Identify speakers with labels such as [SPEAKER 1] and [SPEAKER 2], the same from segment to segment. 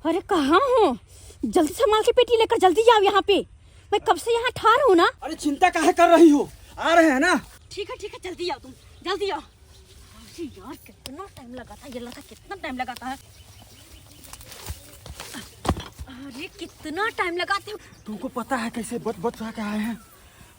[SPEAKER 1] अरे कहाँ हो? जल्दी से माल की पेटी लेकर जल्दी आओ यहाँ पे। मैं कब से यहाँ ठार हूँ ना।
[SPEAKER 2] अरे चिंता काहे कर रही हो? आ रहे हैं ना।
[SPEAKER 1] ठीक है जल्दी आओ, तुम जल्दी आओ। अरे यार कितना टाइम लगा था, ये लगा कितना टाइम लगाता है। अरे कितना टाइम लगाते हो।
[SPEAKER 2] तुमको पता है कैसे बच के आए हैं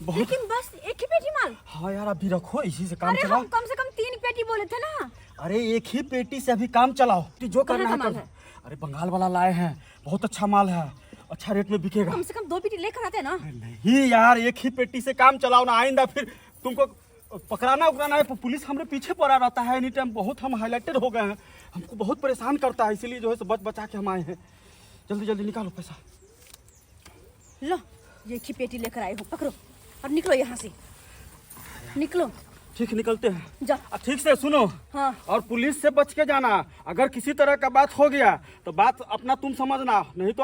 [SPEAKER 2] बहुत।
[SPEAKER 1] लेकिन बस एक ही पेटी माल।
[SPEAKER 2] हाँ यार अभी रखो, इसी से काम
[SPEAKER 1] अरे
[SPEAKER 2] चलाओ।
[SPEAKER 1] हम कम से कम 3 पेटी बोले थे ना।
[SPEAKER 2] अरे एक ही पेटी से अभी काम चलाओ, जो करना है
[SPEAKER 1] माल
[SPEAKER 2] करो।
[SPEAKER 1] है?
[SPEAKER 2] अरे बंगाल वाला लाए हैं, बहुत अच्छा माल है, अच्छा रेट में बिकेगा।
[SPEAKER 1] कम से कम 2 पेटी लेकर आते ना।
[SPEAKER 2] नहीं यार एक ही पेटी से काम चलाओ ना, आइंदा फिर तुमको पकड़ाना उकड़ाना है। पुलिस हमारे पीछे पड़ा रहता है एनी टाइम, बहुत हम हाईलाइटेड हो गए हैं, हमको बहुत परेशान करता है, इसीलिए जो है बचा के हम आए हैं। जल्दी जल्दी निकालो पैसा।
[SPEAKER 1] लो ये एक ही पेटी लेकर आए हो, पकड़ो और निकलो यहाँ से, निकलो।
[SPEAKER 2] ठीक निकलते हैं।
[SPEAKER 1] जा।
[SPEAKER 2] ठीक से सुनो।
[SPEAKER 1] हाँ।
[SPEAKER 2] और पुलिस से बच के जाना, अगर किसी तरह का बात हो गया तो बात अपना तुम समझना, नहीं तो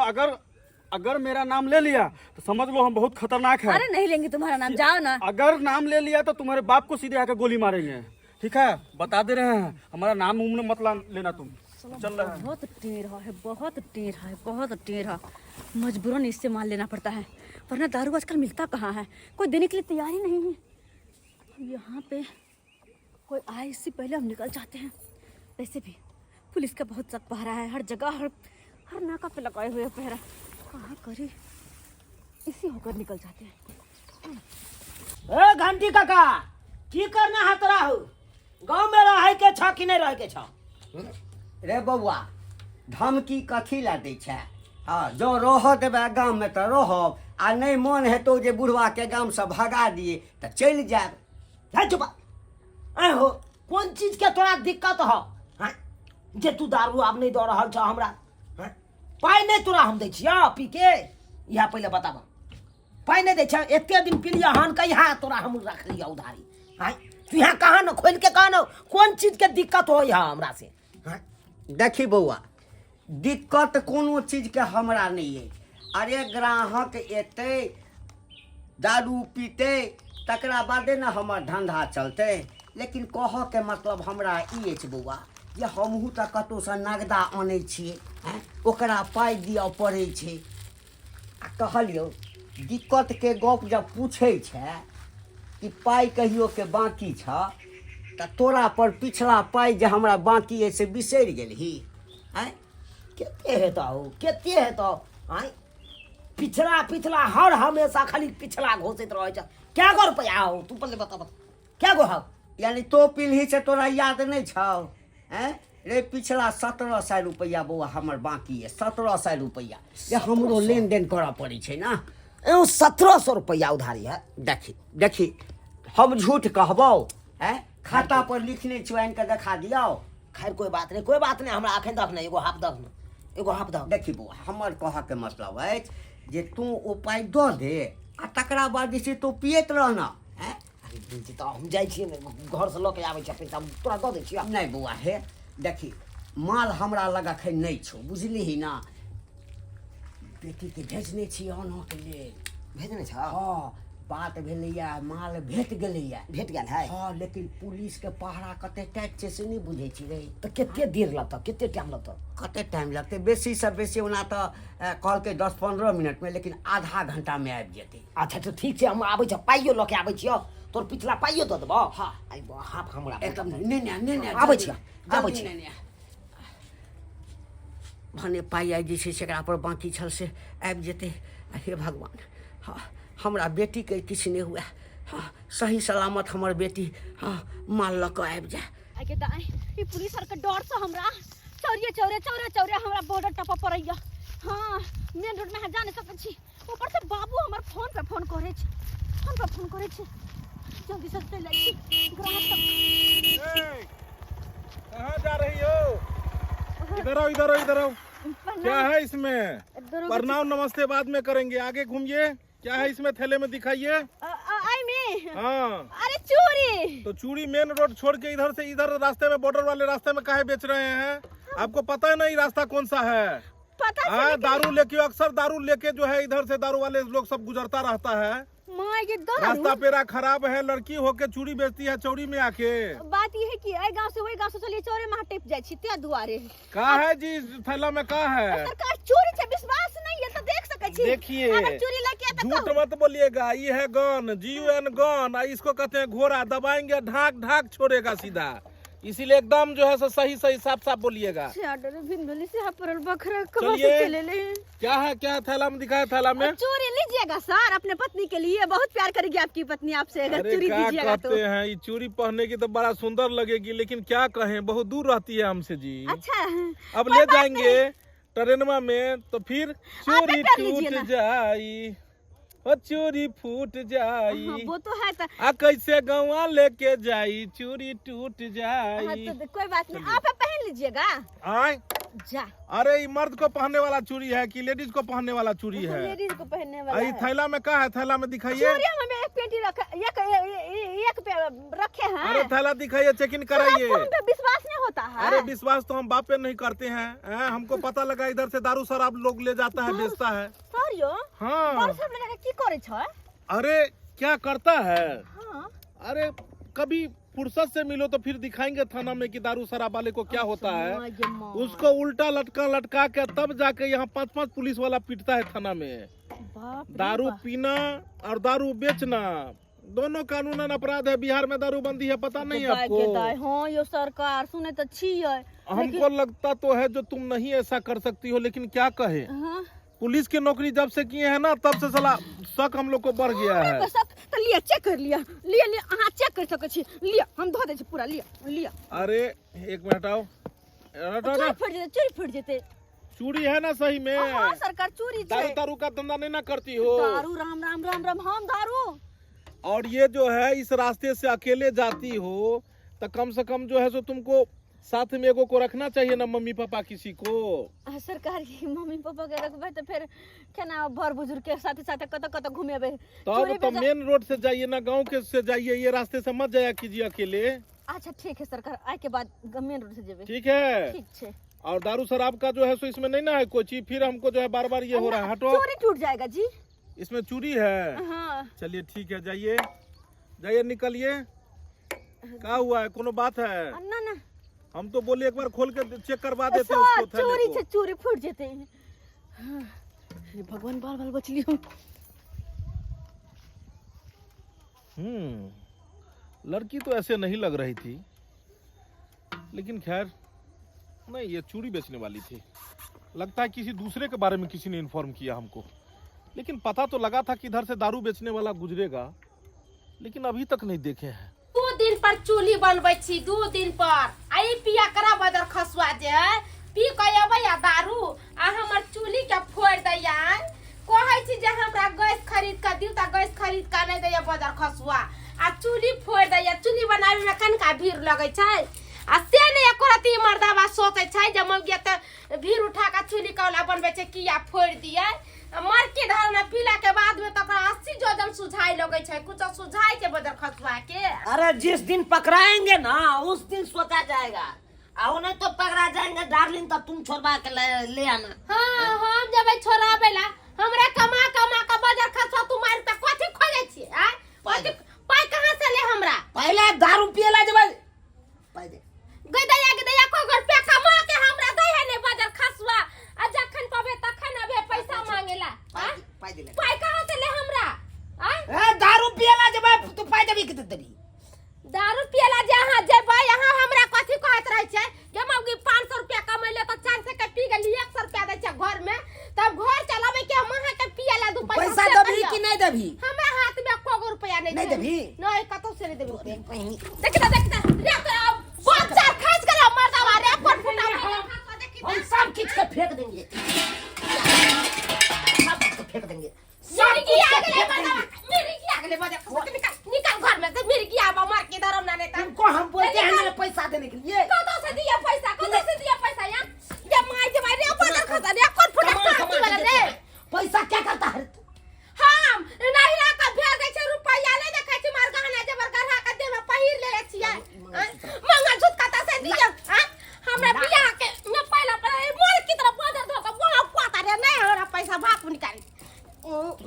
[SPEAKER 2] अगर मेरा नाम ले लिया तो समझ लो हम बहुत खतरनाक है।
[SPEAKER 1] अरे नहीं लेंगे तुम्हारा नाम, जाओ ना।
[SPEAKER 2] अगर नाम ले लिया तो तुम्हारे बाप को सीधे आकर गोली मारेंगे, ठीक है? बता दे रहे हैं, हमारा नाम उमने मत लेना तुम। चल रहा है।
[SPEAKER 1] बहुत टेढ़ा है, बहुत टेढ़ा। मजबूरन इससे माल लेना पड़ता है, वरना दारू आजकल मिलता कहाँ है, कोई देने के लिए तैयार ही नहीं है। यहाँ पे कोई आए इससे पहले हम निकल जाते हैं। वैसे भी पुलिस का बहुत सख्त पहरा है, हर जगह हर नाका पे लगाए हुए पहरा। कहाँ करे, इसी होकर निकल जाते हैं।
[SPEAKER 3] ए घंटी काका, की करना है तोरा हो? गांव में रह के छ कि नहीं रह के छ?
[SPEAKER 4] रे बउआ, धमकी कथी ला दै छै? हाँ, जो रह देबै गाम में तो रहब, आ नहीं मन हेतौ जे बुढ़वा के गाम से भगा दिए तो चल जाब।
[SPEAKER 3] है चुप। ऐ हो, कौन चीज के तोरा दिक्कत हो? हैं? जे तू दारू आब नहीं दो रहल छ हमरा? हैं? पाई नहीं तोरा हम दै छिया पी के? यहाँ पहले बताबा, पाई नहीं दै छ? एते दिन पी लिया हन, कहिया तोरा हम रख लिया उधारी? हैं? तू यहाँ कहा न खोल के कहा न, कौन चीज के दिक्कत हो यहाँ हमरा से? हैं?
[SPEAKER 4] देखी बउआ, दिक्कत कोनो चीज के हमरा नहीं है। अरे ग्राहक एते दारू पीते तकरा बादे न हमर धंधा चलते। लेकिन कह के मतलब हमरा ई अछि बउआ, जे हमहूँ तऽ कतौ से नगदा आनै छियै, ओकरा पाइ दिअ पड़ै छै। आ कहलियौ दिक्कत के गप जब पूछै छै कि पाइ कहियो के बाकी छ, तऽ तोरा पर पिछला पाइ जे हमरा बाकी है से बिसरि गेलही? आँय
[SPEAKER 3] केते हेतो हो, केते हेतो? हैं? पिछला हर हमेशा खाली पिछला घोषित रहे छ। क्या गो रुपया हो तू पहले बता क्या गो हो?
[SPEAKER 4] यानी तो पीढ़ी से तोरा याद नहीं छौ? हैं रे, पिछला 1700 रुपया बउआ हमर बाकी है, 1700 रुपया जे हमरो लेन देन करऽ पड़ै छै ना।
[SPEAKER 3] 1700 रुपया उधारी है।
[SPEAKER 4] देखी हम झूठ कहबौ? हैं खाता पर लिखने छौ, आनि के देखा दियौ।
[SPEAKER 3] खैर कोई बात नहीं, हमरा अखन तक नहीं, एगो हाफ दख।
[SPEAKER 4] देखी बउआ, हमर कहऽ के मतलब है जे तू ओ पाइ दऽ दे, आ तकरा बाद जे छै तू पियैत रहना। हैं
[SPEAKER 3] अरे तो हम जाइ छियै घर से लऽ के आबै छियै पैसा, तोरा दऽ दै छियै।
[SPEAKER 4] नहीं बउआ हे, देखी माल हमरा लग अखन नहीं छौ, बुझलिही ना? बेटी के भेजने छियै आनऽ के लेल।
[SPEAKER 3] भेजने छ?
[SPEAKER 4] हाँ, बात भेलैया, माल भेट गेलैया।
[SPEAKER 3] भेट गेल है?
[SPEAKER 4] हाँ, लेकिन पुलिस के पहरा कते टाइट छै से नहीं बुझै छी रे।
[SPEAKER 3] तो केते देर लगतौ, केते टाइम लगतौ?
[SPEAKER 4] कते टाइम लगते? बेसी से बेसी ओना तो कहलकै 10-15 मिनट में, लेकिन आधा घंटा में आबि जेतै।
[SPEAKER 3] अच्छा तो ठीक छै, हम आबै छ, पाइयो लऽ के आबै छियै, तोर पिछला पाइयो दऽ देबौ।
[SPEAKER 4] हाँ
[SPEAKER 3] आइबो हाफ हमरा
[SPEAKER 4] एकदम नहीं
[SPEAKER 3] आबै छियै।
[SPEAKER 4] भने पाइ आइ जे छै से एकरा पर बाकी छल से आबि जेतै। हे भगवान, हाँ हमरा बेटी के किछु नहीं हुए, हाँ सही सलामत हमर बेटी हाँ माल लऽ कऽ आबि जाए।
[SPEAKER 1] आगे दाई ई पुलिस आर के डर से हमरा चौरे हमरा बॉर्डर टपा पड़ैया। हाँ मेन रोड में जा नहीं सकै छी, ऊपर से बाबू हमर फोन पे फोन करे छै। जल्दी से चल जाइ छी ग्राहक तक।
[SPEAKER 5] कहाँ जा रही हो? इधर आओ। क्या है इसमें? प्रणाम नमस्ते बाद में करेंगे, आगे घूमिए। क्या है इसमें थैले में दिखाइए।
[SPEAKER 1] आई में
[SPEAKER 5] हाँ,
[SPEAKER 1] अरे चूड़ी।
[SPEAKER 5] तो चूड़ी मेन रोड छोड़ के इधर से इधर रास्ते में, बॉर्डर वाले रास्ते में काहे बेच रहे हैं? आपको पता है नहीं रास्ता कौन सा है?
[SPEAKER 1] पता
[SPEAKER 5] हाँ, दारू लेके, अक्सर दारू लेके जो है इधर से दारू वाले लोग सब गुजरता रहता है।
[SPEAKER 1] ये
[SPEAKER 5] रास्ता पेरा खराब है, लड़की होके चूड़ी बेचती है चौड़ी में आके।
[SPEAKER 1] बात ये है कि ए गांव से वही गांव से चलिए चौरे में टिप जाए छी ते दुआरे।
[SPEAKER 5] का है जी थैला में? का है?
[SPEAKER 1] सरकार
[SPEAKER 5] देखिए
[SPEAKER 1] अगर चोरी लेके तो
[SPEAKER 5] झूठ मत बोलिएगा, ये है गन, GUN गन, इसको कहते हैं घोड़ा, दबाएंगे ढाक ढाक छोड़ेगा सीधा, इसीलिए एकदम जो है सो सही सही साफ साफ बोलिएगा। चलिए क्या है थैला में दिखाया, थैला में
[SPEAKER 1] चोरी लीजिएगा सर, अपने पत्नी के लिए, बहुत प्यार करेगी आपकी पत्नी आपसे, अगर
[SPEAKER 5] अरे
[SPEAKER 1] चोरी
[SPEAKER 5] क्या
[SPEAKER 1] दीजिएगा तो।
[SPEAKER 5] कहते हैं, ये चूड़ी पहनने की तो बड़ा सुंदर लगेगी, लेकिन क्या कहें बहुत दूर रहती है हमसे जी।
[SPEAKER 1] अच्छा
[SPEAKER 5] अब ले जाएंगे ट्रेनमा में तो फिर चोरी
[SPEAKER 1] कर लीजिए
[SPEAKER 5] टूट
[SPEAKER 1] ना।
[SPEAKER 5] जाई, ओ चोरी फूट
[SPEAKER 1] हाँ,
[SPEAKER 5] जाई,
[SPEAKER 1] वो तो है तो,
[SPEAKER 5] आ कैसे गवा लेके जाई, चोरी टूट
[SPEAKER 1] हाँ,
[SPEAKER 5] जाई।
[SPEAKER 1] तो कोई बात नहीं, आप पहन लीजिएगा।
[SPEAKER 5] आए
[SPEAKER 1] जा,
[SPEAKER 5] अरे ये मर्द को पहनने वाला चूड़ी है कि लेडीज को पहनने वाला चूड़ी है?
[SPEAKER 1] लेडीज को पहनने
[SPEAKER 5] आ,
[SPEAKER 1] वाला
[SPEAKER 5] ये
[SPEAKER 1] है।
[SPEAKER 5] थैला में क्या है, थैला में दिखाइए।
[SPEAKER 1] चोरी हमें एक पेटी रखा, एक पे रखे हैं।
[SPEAKER 5] अरे थैला दिखाइए, चेक इन कराइए।
[SPEAKER 1] आपको हम पे विश्वास नहीं होता है?
[SPEAKER 5] अरे विश्वास तो हम बाप पे नहीं करते हैं, हमको पता लगा इधर से दारू शराब लोग ले जाता है, बेचता है।
[SPEAKER 1] सर यो,
[SPEAKER 5] हाँ
[SPEAKER 1] और सब लगा की करे छ?
[SPEAKER 5] अरे क्या करता है,
[SPEAKER 1] हाँ,
[SPEAKER 5] अरे कभी फुर्सत से मिलो तो फिर दिखाएंगे थाना में कि दारू शराब वाले को क्या होता है। उसको उल्टा लटका के तब जाके यहाँ 5-5 पुलिस वाला पीटता है थाना में।
[SPEAKER 1] बाप रे
[SPEAKER 5] दारू
[SPEAKER 1] बाप।
[SPEAKER 5] पीना और दारू बेचना दोनों कानूनन अपराध है। बिहार में दारू बंदी है, पता नहीं
[SPEAKER 1] दाय के
[SPEAKER 5] आपको?
[SPEAKER 1] दाय, हाँ यो सरकार सुने तो छी है।
[SPEAKER 5] हमको लगता तो है जो तुम नहीं ऐसा कर सकती हो, लेकिन क्या कहे,
[SPEAKER 1] हाँ,
[SPEAKER 5] पुलिस की नौकरी जब से किए हैं ना तब से साला शक हम लोग को बढ़ गया है।
[SPEAKER 1] बस अब तो लिया, चेक कर लिया, लिया हाँ चेक कर सके छी, लिया हम धो दे छी पूरा, लिया।
[SPEAKER 5] अरे एक मिनट आओ, हटाओ ना।
[SPEAKER 1] चोरी फट जेते।
[SPEAKER 5] चूड़ी है ना सही में?
[SPEAKER 1] हाँ सरकार चोरी
[SPEAKER 5] दारू
[SPEAKER 1] छे।
[SPEAKER 5] तारू का धंधा नहीं ना करती हो?
[SPEAKER 1] दारू राम राम राम राम, हम दारू।
[SPEAKER 5] और ये जो है इस रास्ते से अकेले जाती हो तो कम से कम जो है सो तुमको साथ में एगो को रखना चाहिए ना, मम्मी पापा किसी को।
[SPEAKER 1] सरकार की मम्मी पापा के रखबे तो फिर केना बड़ बुजुर्ग के साथ साथ कत घूमेबे।
[SPEAKER 5] तब तो मेन रोड से जाइए ना, गांव के से जाइए, ये रास्ते से मत जाया कीजिए अकेले।
[SPEAKER 1] अच्छा ठीक है सरकार, आए के बाद मेन रोड से जेबे।
[SPEAKER 5] ठीक है।
[SPEAKER 1] ठीक छे।
[SPEAKER 5] और दारू शराब का जो है सो इसमें नहीं ना है कोई चीज, फिर हमको जो है बार बार ये हो रहा है। हटो,
[SPEAKER 1] चोरी टूट जाएगा जी।
[SPEAKER 5] इसमें चूड़ी है।
[SPEAKER 1] हाँ
[SPEAKER 5] चलिए ठीक है, जाइए जाइए, निकलिए। क्या हुआ है, कोनो बात है?
[SPEAKER 1] ना ना,
[SPEAKER 5] हम तो बोले एक बार खोल के चेक करवा देते
[SPEAKER 1] सर,
[SPEAKER 5] उसको थैले
[SPEAKER 1] चोरी
[SPEAKER 5] को।
[SPEAKER 1] से चोरी फूट जेते हैं। हाँ, ये भगवान बाल बाल बच लियो।
[SPEAKER 5] लड़की तो ऐसे नहीं लग रही थी, लेकिन खैर नहीं, ये चूड़ी बेचने वाली थी। लगता है किसी दूसरे के बारे में किसी ने इन्फॉर्म किया हमको, लेकिन पता तो लगा था कि इधर से दारू बेचने वाला गुजरेगा, लेकिन अभी तक नहीं देखे हैं।
[SPEAKER 6] 2 दिन पर चूल्ही बनबै छी, 2 दिन पर आई पिया करा बदर खसुआ जे है, पी के अबै या दारू आ हमर चूल्ही के फोड़ दैया। कहै छी जे हमरा गैस खरीद के दिउ त गैस खरीद के नै दैया बदर खसुआ, आ चूल्ही फोड़ दैया। चूल्ही बनावे में कनका भीड़ लगै छै, आ से नै एको रती मर्दावा सोचै छै जे मौगिया त भीड़ उठा के चूल्ही कौला बनबै छै, किया फोड़ दियै। मर के धर में पीला के बाद में तक 80 जोजन सुझाई लगे छै, कुछ सुझाई के बदर खसुआ के।
[SPEAKER 3] अरे जिस दिन पकड़ाएंगे ना उस दिन सोचा जाएगा, और नहीं तो पकड़ा जाएंगे डार्लिंग, तब तुम छोड़वा के ले आना।
[SPEAKER 6] हाँ हम जब छोड़ाबे ला, हमरा कमा के बदर खसुआ तू मार पे कथी खोजे छी? आ कथी पाई कहां से ले हमरा?
[SPEAKER 3] पहले दारू पिएला जब पहले
[SPEAKER 6] गदैया को घर पे कमा के हमरा दे है ने बदर खसुआ, आ जखन पबे तखन अबे पैसा मांगेला।
[SPEAKER 3] पाई दे
[SPEAKER 6] पाई कहां से ले हमरा? आ
[SPEAKER 3] ए दारू पिएला जब तू पाई देबी किते देबी?
[SPEAKER 6] दारू पियला जहाँ जेबै यहाँ हमरा कथी कहत रहे छै कि मौगी 500 रुपया कमैले तो 400 के पी गेली, 100 रुपया दै छै घर में, तब घर चलावे के महा के पियला दू
[SPEAKER 3] पैसा
[SPEAKER 6] से
[SPEAKER 3] देबी
[SPEAKER 6] कहियो।
[SPEAKER 3] कि नहीं देबी?
[SPEAKER 6] हमरा हाथ में एको रुपया नहीं
[SPEAKER 3] नहीं देबी?
[SPEAKER 6] नहीं, कतौ से नहीं देबी।
[SPEAKER 3] हम
[SPEAKER 6] देखता रे तो बहुत चार खर्च करा मर्दावा रे पर फुटा
[SPEAKER 3] सब किछ के फेंक देंगे, सब किछ के फेंक देंगे।
[SPEAKER 6] मेरी की आगले मर्दावा, मेरी की आगले मर्दावा निकल घर में से, मेरी की आबा मार के धरम ना नेता।
[SPEAKER 3] तुमको हम बोलते हैं ना पैसा देने के लिए।
[SPEAKER 6] कतौ से दिया पैसा यार, ये मार के मारे बदर खसा रे कौन फुटा पार्टी वाला रे।
[SPEAKER 3] पैसा क्या करता है?
[SPEAKER 6] हम नहीं ला के भेज दे छै रुपया, ले देखै छी मार गहना जबर गढ़ा के दे में पहिर ले छियै। मंगलसूत्र कतौ से दिया? हमरा बियाह के न पहला मोर की तरफ बदर धो के वहां पाता रे, नहीं हमरा पैसा भाग निकाल।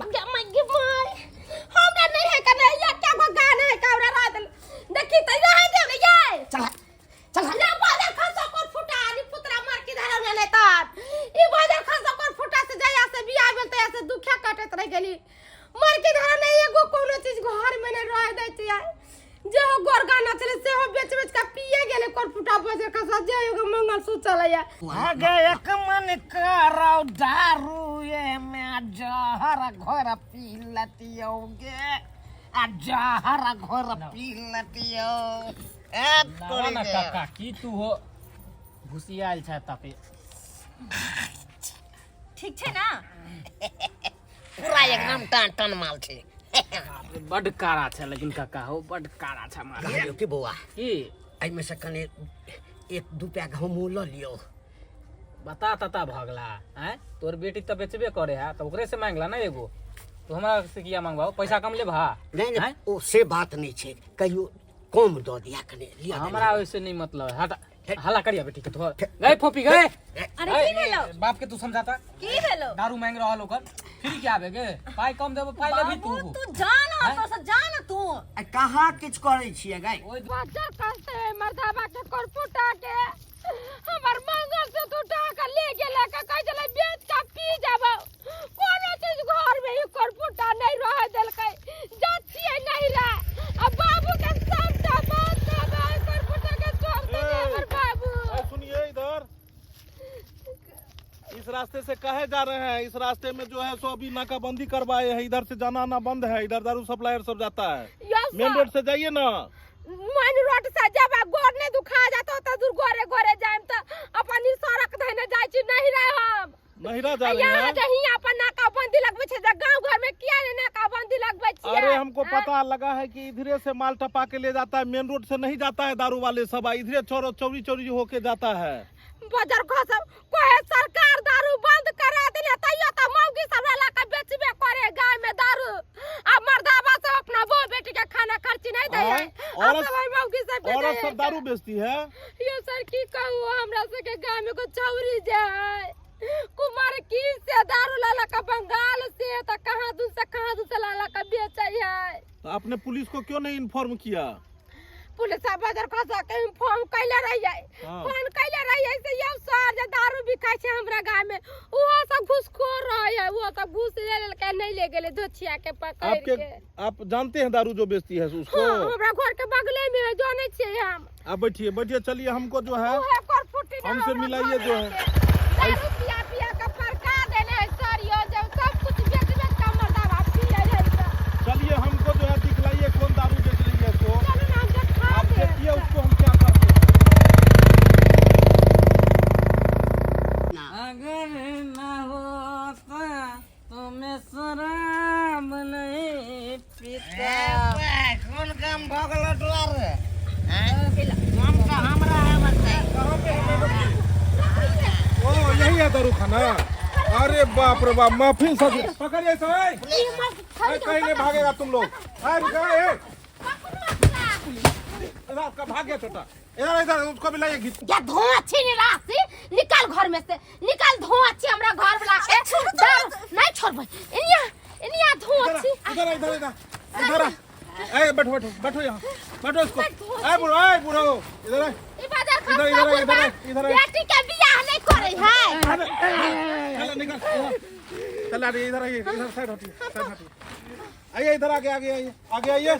[SPEAKER 6] मगे माय हमरा नहीं है कने, ये क्या को गाना है कावरा रात देखी त रह दे ये।
[SPEAKER 3] चल चल
[SPEAKER 6] ले बदर खसा को फुटा नी पुत्रा मार के धरम ले लेता। ई बदर खसा को फुटा से जया से बियाह भेल तया से से दुखिया काटत रह गेली मर के घर नहीं एगो कोनो चीज घर में नहीं रह दै छै जे हो गोरगाना चले से हो बेच बेच के पिए गेले कोरपुटा बजे का सजे एगो मंगलसूत्र चलैया
[SPEAKER 3] आगे एक मन कराओ दारू ये मैं जहर घर पी लतियोगे आ जहर घर पी लतियो
[SPEAKER 7] ना काका की तू हो घुसियाल छै तपे
[SPEAKER 1] ठीक छे ना
[SPEAKER 3] पूरा एकदम टन टन माल छे
[SPEAKER 7] बड कारा छै लेकिन काका हो बड कारा छै मार
[SPEAKER 3] की बौआ
[SPEAKER 7] की
[SPEAKER 3] एहिमे से कने एक दू पैक हमहूँ लऽ लियो
[SPEAKER 7] बता तता भगला हैं तोर बेटी तो बेचबे करे है तो ओकरे से मांगला ना एगो तो हमरा से किया मांगबाओ पैसा कम ले भा
[SPEAKER 3] नहीं नहीं ओ से बात नहीं छे कहियो कम दऽ दिया कने लिया
[SPEAKER 7] हमरा वैसे नहीं मतलब है हट हल्ला करिया बेटी के तो गए फोपी गए
[SPEAKER 1] अरे की भेलो
[SPEAKER 7] बाप के तू समझाता
[SPEAKER 1] की भेलो
[SPEAKER 7] दारू मांग रहल ओकर फिर क्या आबेगे पाई कम देबो पाई लेबी तू
[SPEAKER 1] बाबू तू जाना तो से जाना तू
[SPEAKER 3] कहाँ किछ करै छियै गै
[SPEAKER 6] बाजार कासे मर्दाबा के कोरपुटा के हमर मंगल से तू टाका ले गेला का कह चले बेच का पी जाबो कोनो चीज घर में ही कोरपुटा नहीं रह देलकै जातिए नहीं रह अब बाबू के सबटा बात दबाई कोरपुटा के छोड़ दे हमर बाबू
[SPEAKER 5] सुनिए इधर इस रास्ते से कहे जा रहे हैं इस रास्ते में जो है सो अभी नाकाबंदी करवाए हैं इधर से जाना आना बंद है इधर दारू सप्लायर सब जाता है मेन रोड से जाइए ना
[SPEAKER 6] मन रोड से जब गोर ने दुखा जातो त दूर गोरे गोरे जाम त अपन सड़क धने जाय छी नहीं रहे हम
[SPEAKER 5] नहिरा जा रहे
[SPEAKER 6] यहाँ
[SPEAKER 5] हैं
[SPEAKER 6] जहीं अपन नाकाबंदी लगबै छै गांव घर में किया ने नाकाबंदी लगबै छी
[SPEAKER 5] अरे हमको पता लगा है कि इधरे से माल टपा के ले जाता है मेन रोड से नहीं जाता है दारू वाले सब इधरे चोरी चोरी होके जाता है
[SPEAKER 6] बाजार का सब कोई सरकार दारू बंद करा देले तैयो त मौगी सब वाला का बेचबे करे गाय में दारू अब मर्दाबा सब अपना वो बेटी के खाना खर्ची नहीं दे है
[SPEAKER 5] औरत सब दारू बेचती है
[SPEAKER 6] ये सर की कहूँ हमरा से के गांव में को चौरी जाए कुमार की से दारू लाला का बंगाल से त कहां दूसरा लाला का बेचे है
[SPEAKER 5] तो आपने पुलिस को क्यों नहीं इन्फॉर्म किया
[SPEAKER 6] पुलिस बाजार खसा के फोन कैले रह जाए फोन कैले रह जाए से ये सर जे दारू बिकाय छै हमरा गांव में वो सब घुसखोर रहे है वो सब घुस ले ले के नहीं ले गेले दोछिया के पकड़ के
[SPEAKER 5] आप जानते हैं दारू जो बेचती है उसको
[SPEAKER 6] हमरा घर के बगले में है जाने छिए हम
[SPEAKER 5] आप बैठिए चलिए हमको जो है हमसे मिलाइए जो है
[SPEAKER 6] दारू पिया पिया के फरका देले है सर यो जो सब कुछ बेच बेच के मर्दाबा पिए है
[SPEAKER 5] चलिए हमको जो है दिखलाइए कौन दारू बेच रही है इसको
[SPEAKER 6] आप
[SPEAKER 5] देखिए उसको हम क्या करते हैं
[SPEAKER 7] अगर न होता तो मैं शराब नहीं पीता
[SPEAKER 3] कौन काम भगल द्वार काम का हमरा है बताई
[SPEAKER 5] ओ यही है दारू खाना अरे बाप रे बाप माफी सब पकड़िए सब कहीं नहीं भागेगा तुम लोग का भाग गया छोटा इधर इधर उसको भी लाइए घिस
[SPEAKER 6] क्या धुआं छीन राशि निकाल घर में से निकाल धुआं छी हमरा घर वाला के नहीं छोड़बै इनिया धुआं छी
[SPEAKER 5] इधर इधर इधर इधर ए बैठो यहाँ बैठो इसको ए बुढ़ो इधर
[SPEAKER 6] ई बाजार
[SPEAKER 5] इधर
[SPEAKER 6] बेटी के बियाह नहीं करे है
[SPEAKER 5] चल निकल चल इधर आइए इधर साइड हटिए आइए इधर आगे आइए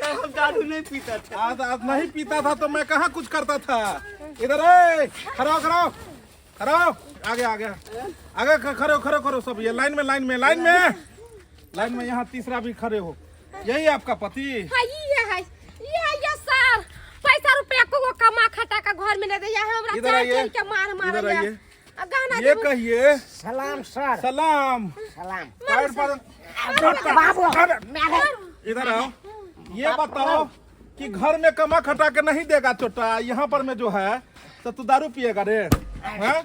[SPEAKER 2] हम दारू नहीं पीता था
[SPEAKER 5] आज नहीं पीता था तो मैं कहाँ कुछ करता था इधर खड़ो आगे खड़ो सब ये लाइन में यहाँ तीसरा भी खड़े हो यही आपका पति
[SPEAKER 6] हां ये सर पैसा रुपया को कमा खटा का घर में नहीं दे हमरा
[SPEAKER 5] इधर आइए
[SPEAKER 6] के मार
[SPEAKER 5] इधर आइए
[SPEAKER 6] गाना
[SPEAKER 5] ये कहिए
[SPEAKER 3] सलाम सर
[SPEAKER 5] सलाम
[SPEAKER 3] सलाम
[SPEAKER 5] पैर पर
[SPEAKER 3] बाबू
[SPEAKER 5] इधर आओ ये बताओ कि घर में कमा खटा के नहीं देगा छोटा यहाँ पर में जो है तो तू दारू पिएगा रे हैं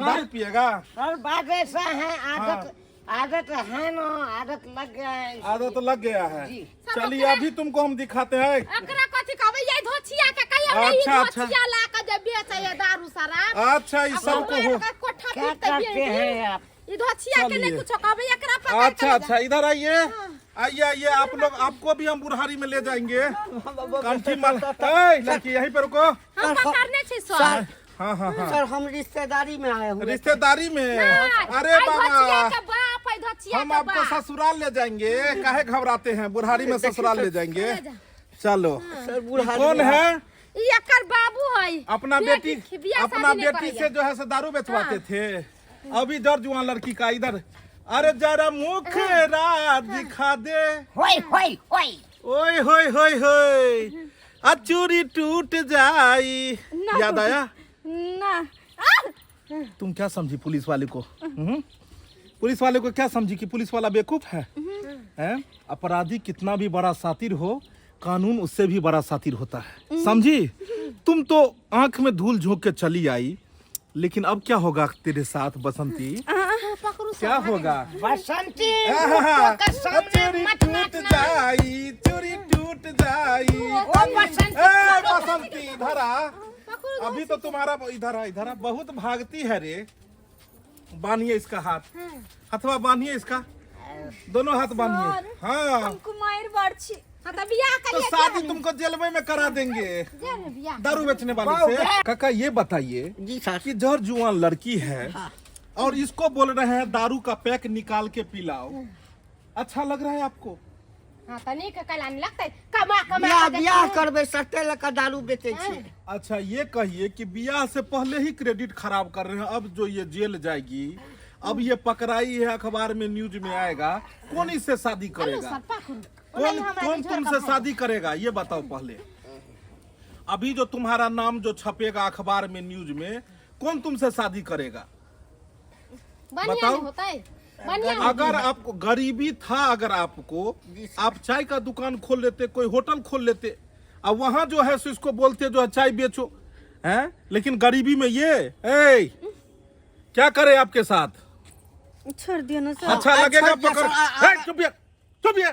[SPEAKER 5] दारू पिएगा
[SPEAKER 3] सर बात ऐसा है आदत है ना आदत लग गया है
[SPEAKER 5] आदत तो लग गया है चलिए अभी तुमको हम दिखाते हैं
[SPEAKER 6] एकरा कथि कहबै ये धोछिया के कहिया
[SPEAKER 5] अच्छा,
[SPEAKER 6] धोछिया ला के जे बेचे ये दारू शराब
[SPEAKER 5] अच्छा इस सबको हो
[SPEAKER 6] कोठा
[SPEAKER 3] क्या करते हैं आप
[SPEAKER 6] ये धोछिया के नहीं कुछ कहबै एकरा पकड़
[SPEAKER 5] अच्छा इधर आइए आप लोग आपको भी हम बुढ़ारी में ले जाएंगे कंठी माल लड़की यहीं पे रुको
[SPEAKER 6] हम पकड़ने छी सर
[SPEAKER 4] सर हम रिश्तेदारी में आए हुए
[SPEAKER 5] रिश्तेदारी में अरे बाबा
[SPEAKER 6] धोछिया के बाप है बचिया
[SPEAKER 5] हम आपको ससुराल ले जाएंगे, काहे घबराते हैं, बुढ़ारी में ससुराल ले जाएंगे। चलो कौन है?
[SPEAKER 6] एकर बाबू है
[SPEAKER 5] अपना बेटी से जो है से दारू बेचवाते थे, अभी जर जुआन लड़की का इधर। अरे जरा मुखरा दिखा दे।
[SPEAKER 3] होय होय होय
[SPEAKER 5] ओए होय होय होय, चूड़ी टूट जाई। याद आया?
[SPEAKER 1] ना
[SPEAKER 5] तुम क्या समझी पुलिस वाले को? पुलिस वाले को क्या समझी कि पुलिस वाला बेवकूफ है? हैं? अपराधी कितना भी बड़ा सातिर हो, कानून उससे भी बड़ा सातिर होता है, समझी? तुम तो आंख में धूल झोंक के चली आई, लेकिन अब क्या होगा तेरे साथ बसंती? क्या होगा?
[SPEAKER 3] बसंती
[SPEAKER 5] चोरी टूट जाई, चोरी टूट जाई। बसंती इधर आ, अभी तो तुम्हारा इधर बहुत भागती है रे। बांधिए इसका हाथ, हथवा बांधिए इसका, दोनों हाथ बांधिए। हाँ
[SPEAKER 1] हमको मायर बाड़छी।
[SPEAKER 5] तो शादी तुमको जेल में करा देंगे दारू बेचने वाले से। काका ये बताइए
[SPEAKER 4] जी सर।
[SPEAKER 5] कि जहर जुआन लड़की है और इसको बोल रहे हैं दारू का पैक निकाल के पिलाओ, अच्छा लग रहा है आपको?
[SPEAKER 6] हाँ तनी के कलाने लगता है कमा कमा
[SPEAKER 4] बियाह
[SPEAKER 6] के
[SPEAKER 4] बियाह करबे सट्टे लका दारू बेचे छी।
[SPEAKER 5] अच्छा ये कहिए कि बियाह से पहले ही क्रेडिट खराब कर रहे हैं, अब जो ये जेल जाएगी, अब ये पकड़ाई है, अखबार में न्यूज में आएगा, कौन इससे शादी करेगा? कौन तुमसे शादी करेगा ये बताओ पहले। अभी जो तुम्हारा नाम जो छपेगा अखबार में न्यूज में, कौन तुमसे शादी करेगा?
[SPEAKER 6] बनिया
[SPEAKER 5] बताओ।
[SPEAKER 6] नहीं होता है बनिया
[SPEAKER 5] अगर आपको गरीबी था, अगर आपको, आप चाय का दुकान खोल लेते, कोई होटल खोल लेते, अब वहां जो है सो इसको बोलते जो है चाय बेचो, हैं? लेकिन गरीबी में ये क्या करे आपके साथ?
[SPEAKER 1] छोड़ दिया ना सर।
[SPEAKER 5] अच्छा लगेगा
[SPEAKER 4] छोड़ दिया
[SPEAKER 5] पकड़।
[SPEAKER 4] सर,
[SPEAKER 5] चुप ये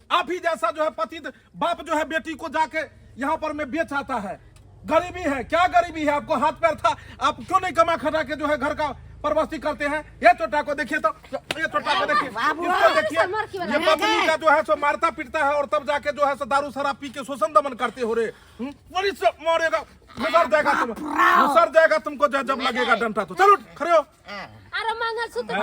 [SPEAKER 5] आप ही जैसा जो है पति बाप जो है बेटी को जाके यहाँ पर में बेच आता है। गरीबी है, क्या गरीबी है? आपको हाथ पैर था, आप क्यों नहीं कमा खटा के जो है घर का परवस्ती करते हैं? ये छोटा को देखिए, तो ये छोटा को देखिए, इसको देखिए, ये पत्नी का जो है सो मारता पीटता है और तब जाके जो है सो दारू शराब पी के शोषण दमन करते हो रे। बड़ी से मारेगा, गुजर जाएगा तुम, गुजर जाएगा तुमको जब लगेगा डंडा तो। चलो खड़े हो।
[SPEAKER 6] अरे मंगलसूत्र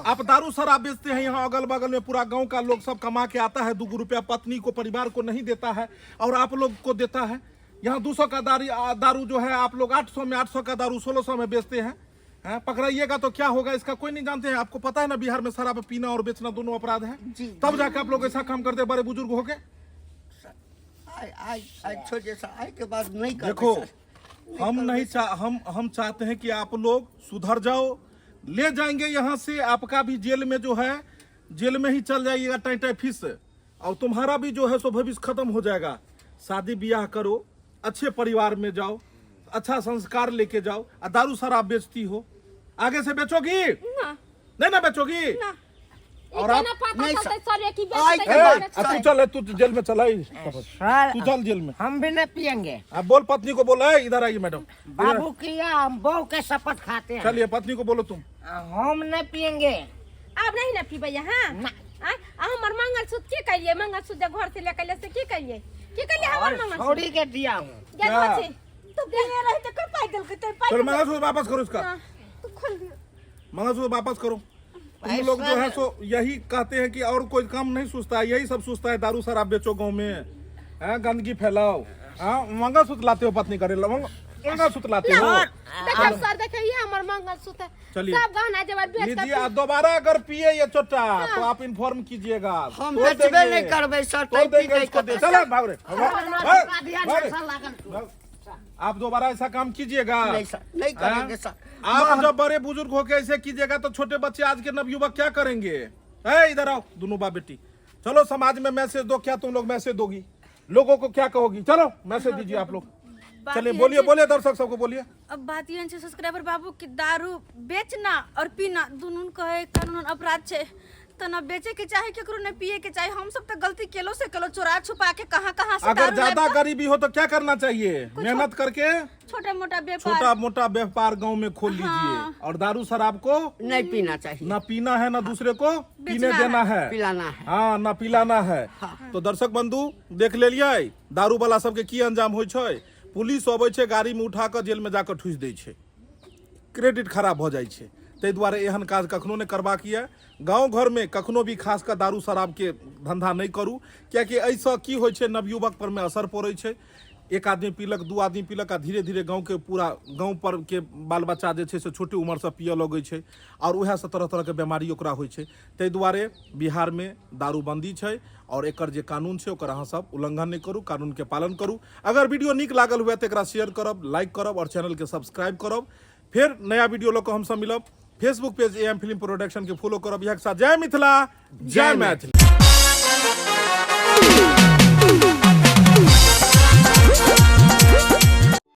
[SPEAKER 5] आप दारू शराब बेचते हैं, यहाँ अगल बगल में पूरा गांव का लोग सब कमा के आता है, 2 रुपया पत्नी को परिवार को नहीं देता है और आप लोग को देता है। यहाँ 200 का दारू जो है आप लोग 800 में, 800 का दारू 1600 में बेचते हैं। पकड़ाइएगा तो क्या होगा इसका कोई नहीं जानते हैं। आपको पता है ना बिहार में शराब पीना और बेचना दोनों अपराध है, तब जाके आप लोग ऐसा काम करते बड़े बुजुर्ग होके।
[SPEAKER 4] आय के बाद नहीं करबे
[SPEAKER 5] देखो
[SPEAKER 4] सर।
[SPEAKER 5] हम नहीं हम चाहते हैं कि आप लोग सुधर जाओ, ले जाएंगे यहाँ से, आपका भी जेल में जो है, जेल में ही चल जाइएगा टाइम फीस, और तुम्हारा भी जो है सो भविष्य खत्म हो जाएगा। शादी ब्याह करो, अच्छे परिवार में जाओ, अच्छा संस्कार लेके जाओ। दारू शराब बेचती हो, आगे से बेचोगी? नहीं ना बेचोगी? और आप
[SPEAKER 4] नहीं सर।
[SPEAKER 5] तू चल, तू जेल में चला, तू चल जेल में।
[SPEAKER 3] हम भी नहीं पियेंगे।
[SPEAKER 5] अब बोल पत्नी को बोला है इधर आइए मैडम।
[SPEAKER 3] बाबू किया हम बहू के शपथ खाते हैं।
[SPEAKER 5] चलिए पत्नी को बोलो तुम।
[SPEAKER 3] हम नहीं पियेंगे।
[SPEAKER 6] अब नहीं ना पीबे यहाँ हमर मंगलसूत्र की करिए? मंगलसूत्र घर से लेकर से की करिए हमर मंगलसूत्र
[SPEAKER 3] छोड़ी के दिया हूँ।
[SPEAKER 5] क्या?
[SPEAKER 1] तू देने रहे तो कर पागल के तो
[SPEAKER 5] चलो मंगलसूत्र वापस करो इसका,
[SPEAKER 1] तू खोल दिया।
[SPEAKER 5] मंगलसूत्र वापस करो। तुम लोग जो है सो यही कहते हैं कि और कोई काम नहीं सोचता है, यही सब सोचता है दारू शराब बेचो गाँव में, गंदगी फैलाओ। मंगलसूत्र लाते हो पत्नी करे, मंगलसूत्र लाते हो।
[SPEAKER 6] देखो सर देखिए हमर मंगलसूत्र
[SPEAKER 5] चलिए।
[SPEAKER 6] सब गहना जेवर बेच
[SPEAKER 5] लीजिए,
[SPEAKER 6] कर
[SPEAKER 5] दोबारा अगर पिए ये छोटा तो आप इन्फॉर्म कीजिएगा।
[SPEAKER 4] हम
[SPEAKER 5] तोड़
[SPEAKER 4] बेचबे
[SPEAKER 5] देंगे।
[SPEAKER 4] नहीं करबे सर।
[SPEAKER 5] तोड़ देंगे इसको। चलो भाग रे, आप दोबारा ऐसा काम कीजिएगा
[SPEAKER 4] नहीं सर, नहीं करेंगे सर।
[SPEAKER 5] आप जब बड़े बुजुर्ग होके ऐसे कीजिएगा तो छोटे बच्चे आज के नवयुवक क्या करेंगे? इधर आओ दोनों बाप बेटी, चलो समाज में मैसेज दो। क्या तुम लोग मैसेज दोगी? लोगों को क्या कहोगी? चलो मैसेज दीजिए आप लोग। चलिए बोलिए दर्शक सबको बोलिए।
[SPEAKER 1] अब बात ये है सब्सक्राइबर बाबू कि दारू बेचना और पीना दोनों कहे कानून अपराध छे, तो न बेचे के चाहे केकरो न पिए के चाहे। हम सब तो गलती केलो से केलो, चोरा छुपा के कहां से
[SPEAKER 5] अगर ज्यादा गरीबी हो तो क्या करना चाहिए? मेहनत करके
[SPEAKER 1] छोटा मोटा व्यापार,
[SPEAKER 5] छोटा मोटा व्यापार गांव में खोल लीजिए, और दारू शराब को
[SPEAKER 4] नहीं पीना चाहिए,
[SPEAKER 5] ना पीना है, ना दूसरे को पीने देना है,
[SPEAKER 4] पिलाना है।
[SPEAKER 5] हाँ ना पिलाना है। तो दर्शक बंधु देख लेलिए दारू वाला सबके की अंजाम होइ छै। पुलिस अबै छै, गाड़ी में उठा कर जेल में जाकर ठूस दै छै, क्रेडिट खराब हो जाइ छै। ताहि दुआरे एहन काज कखनो नहि करबाक यऽ। गाँव घरमे कखनो भी खास कऽ दारू शराबके धंधा नहि करू, कियाकि एहिसँ की होइ छै, नवयुवक परमे असर पड़ै छै। एक आदमी पीलक, दू आदमी पीलक, आ धीरे धीरे गाँवके पूरा गाँव पर के बाल बच्चा जे छै से छोटे उम्रसँ पियऽ लगै छै, आओर उएहसँ तरह तरहके बीमारी ओकरा होइ छै। ताहि दुआरे बिहारमे दारूबंदी छै, और एकर जे कानून छै ओकर अहाँ सब उल्लंघन नहीं करू, कानून के पालन करू। अगर वीडियो नीक लागल हुए तो एकरा शेयर करब, लाइक करब और चैनल के सब्सक्राइब करब। फिर नया वीडियो लऽ कऽ हमसब मिलब। Facebook page AM film production के फॉलो करब। यह के साथ जय मिथिला, जय मैथिली।